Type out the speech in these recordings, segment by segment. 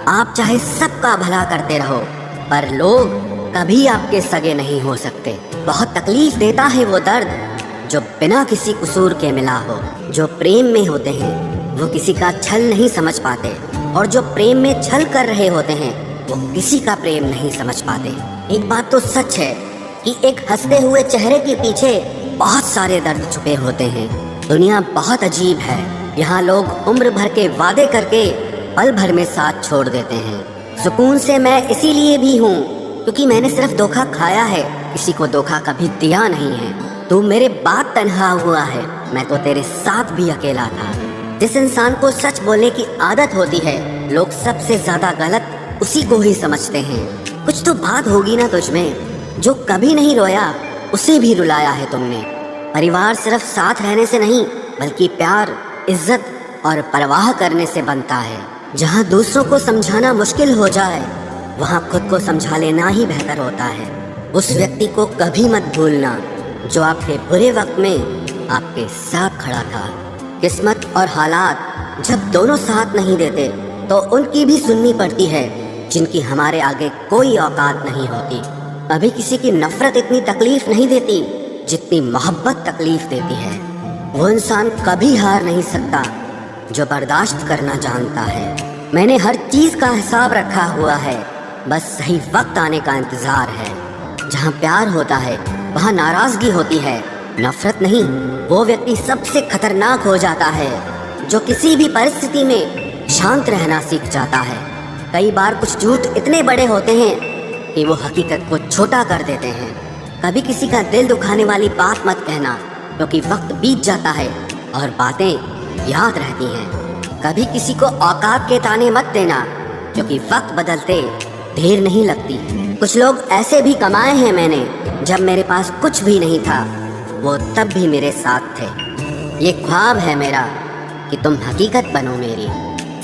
आप चाहे सबका भला करते रहो, पर लोग कभी आपके सगे नहीं हो सकते। बहुत तकलीफ देता है वो दर्द जो बिना किसी कसूर के मिला हो। जो प्रेम में होते हैं वो किसी का छल नहीं समझ पाते, और जो प्रेम में छल कर रहे होते हैं वो किसी का प्रेम नहीं समझ पाते। एक बात तो सच है कि एक हंसते हुए चेहरे के पीछे बहुत सारे दर्द छुपे होते हैं। दुनिया बहुत अजीब है। यहाँ लोग उम्र भर के वादे करके पल भर में साथ छोड़ देते हैं। सुकून से मैं इसीलिए भी हूँ क्योंकि मैंने सिर्फ धोखा खाया है, किसी को धोखा कभी दिया नहीं है। तू मेरे बाद तन्हा हुआ है, मैं तो तेरे साथ भी अकेला था। जिस इंसान को सच बोलने की आदत होती है, लोग सबसे ज्यादा गलत उसी को ही समझते हैं। कुछ तो बात होगी ना तुझमें, जो कभी नहीं रोया उसे भी रुलाया है तुमने। परिवार सिर्फ साथ रहने से नहीं बल्कि प्यार, इज्जत और परवाह करने से बनता है। जहाँ दूसरों को समझाना मुश्किल हो जाए वहाँ खुद को समझा लेना ही बेहतर होता है। उस व्यक्ति को कभी मत भूलना जो आपके बुरे वक्त में आपके साथ खड़ा था। किस्मत और हालात जब दोनों साथ नहीं देते तो उनकी भी सुननी पड़ती है जिनकी हमारे आगे कोई औकात नहीं होती। कभी किसी की नफरत इतनी तकलीफ नहीं देती जितनी मोहब्बत तकलीफ देती है। वो इंसान कभी हार नहीं सकता जो बर्दाश्त करना जानता है। मैंने हर चीज का हिसाब रखा हुआ है, बस सही वक्त आने का इंतजार है। जहाँ प्यार होता है वहाँ नाराजगी होती है, नफरत नहीं। वो व्यक्ति सबसे खतरनाक हो जाता है जो किसी भी परिस्थिति में शांत रहना सीख जाता है। कई बार कुछ झूठ इतने बड़े होते हैं कि वो हकीकत को छोटा कर देते हैं। कभी किसी का दिल दुखाने वाली बात मत कहना क्योंकि वक्त बीत जाता है और बातें याद रहती हैं। कभी किसी को औकात के ताने मत देना क्योंकि वक्त बदलते देर नहीं लगती। कुछ लोग ऐसे भी कमाए हैं मैंने जब मेरे पास कुछ भी नहीं था, वो तब भी मेरे साथ थे। ये ख्वाब है मेरा कि तुम हकीकत बनो मेरी।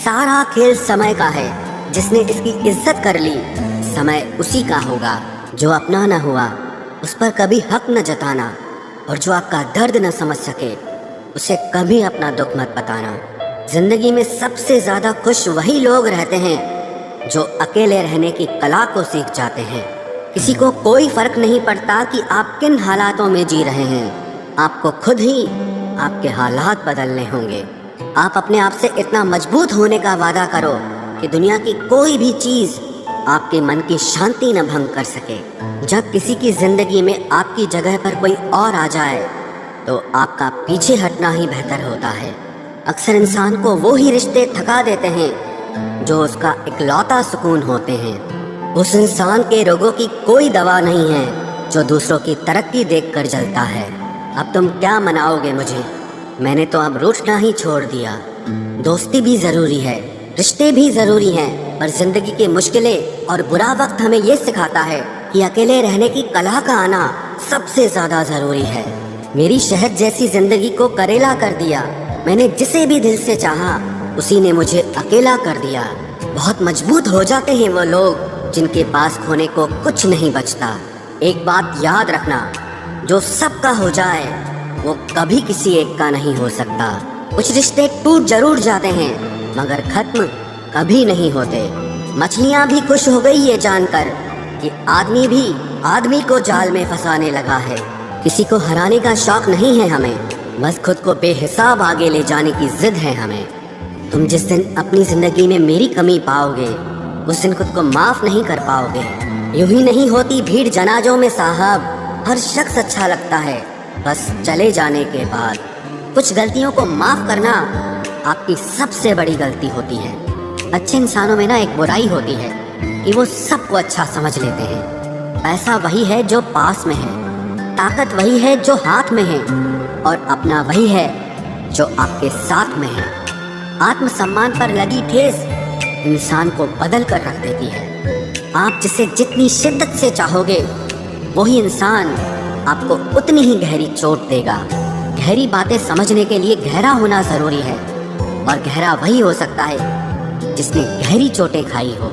सारा खेल समय का है, जिसने इसकी इज्जत कर ली समय उसी का होगा। जो अपना न हुआ उस पर कभी हक न जताना, और जो आपका दर्द न समझ सके उसे कभी अपना दुख मत बताना। जिंदगी में सबसे ज्यादा खुश वही लोग रहते हैं जो अकेले रहने की कला को सीख जाते हैं। किसी को कोई फर्क नहीं पड़ता कि आप किन हालातों में जी रहे हैं, आपको खुद ही आपके हालात बदलने होंगे। आप अपने आप से इतना मजबूत होने का वादा करो कि दुनिया की कोई भी चीज आपके मन की शांति न भंग कर सके। जब किसी की जिंदगी में आपकी जगह पर कोई और आ जाए तो आपका पीछे हटना ही बेहतर होता है। अक्सर इंसान को वो ही रिश्ते थका देते हैं जो उसका इकलौता सुकून होते हैं। उस इंसान के रोगों की कोई दवा नहीं है जो दूसरों की तरक्की देखकर जलता है। अब तुम क्या मनाओगे मुझे, मैंने तो अब रूठना ही छोड़ दिया। दोस्ती भी जरूरी है, रिश्ते भी जरूरी हैं, पर जिंदगी की मुश्किलें और बुरा वक्त हमें ये सिखाता है कि अकेले रहने की कला का आना सबसे ज्यादा जरूरी है। मेरी शहद जैसी जिंदगी को करेला कर दिया। मैंने जिसे भी दिल से चाहा उसी ने मुझे अकेला कर दिया। बहुत मजबूत हो जाते हैं वो लोग जिनके पास खोने को कुछ नहीं बचता। एक बात याद रखना, जो सबका हो जाए वो कभी किसी एक का नहीं हो सकता। कुछ रिश्ते टूट जरूर जाते हैं मगर खत्म कभी नहीं होते। मछलियाँ भी खुश हो गई ये जानकर कि आदमी भी आदमी को जाल में फंसाने लगा है। किसी को हराने का शौक नहीं है हमें, बस खुद को बेहिसाब आगे ले जाने की जिद है हमें। तुम जिस दिन अपनी जिंदगी में मेरी कमी पाओगे उस दिन खुद को माफ नहीं कर पाओगे। यूं ही नहीं होती भीड़ जनाजों में साहब, हर शख्स अच्छा लगता है बस चले जाने के बाद। कुछ गलतियों को माफ करना आपकी सबसे बड़ी गलती होती है। अच्छे इंसानों में ना एक बुराई होती है कि वो सबको अच्छा समझ लेते हैं। पैसा वही है जो पास में है, ताकत वही है जो हाथ में है, और अपना वही है जो आपके साथ में है। आत्मसम्मान पर लगी ठेस इंसान को बदल कर रख देती है। आप जिसे जितनी शिद्दत से चाहोगे वही इंसान आपको उतनी ही गहरी चोट देगा। गहरी बातें समझने के लिए गहरा होना जरूरी है, और गहरा वही हो सकता है जिसने गहरी चोटें खाई हो।